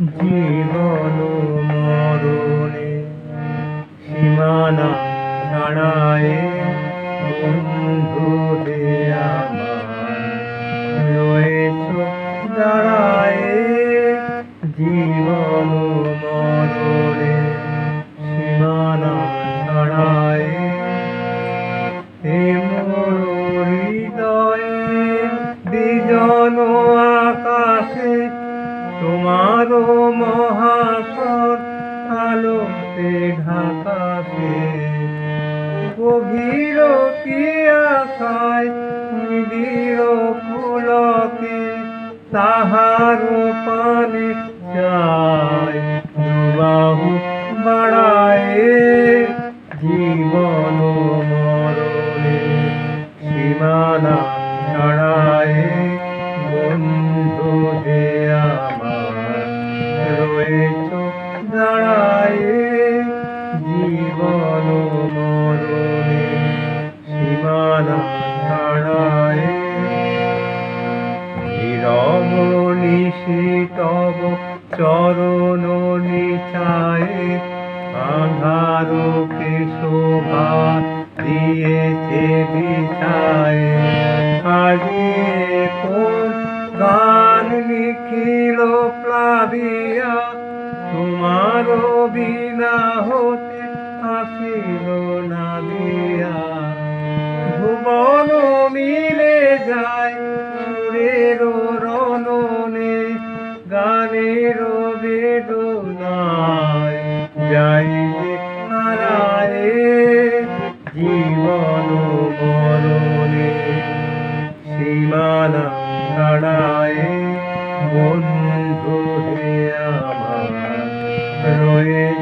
জীবন মরণে সীমানা ছাড়ায় বন্ধু হে আমার রয়েছ দাঁড়ায় জীবন মরণে সীমানা ছাড়ায় হে মোর হৃদয়ে বিজন আকাশে তোমারও মহাসর আলোতে ঢাকাছে গভীর কি আশায় নিবিড় পুলকে তাহার পানে চায় দুবাহু বাড়ায় জীবন মরণে সীমানা ছাড়ায় বন্ধু হে আমার রয়েছ দাঁড়ায় জীবন মরণে সীমানা ছাড়ায় নীরব নিশিতব চরণ নিচায় আঁধারকে শোভা দিয়েছে বিছায় আজিয়ে কোন গান নিখিল প্লাবিয়া তোমার বিনা হতে আসিল না দিয়া ভুবন মিলে যায় সুরের রণনে গানের বেদনায় যাই হারায় জীবন মরণে সীমানা ছাড়ায় বন্ধু হে আমার রয়েছে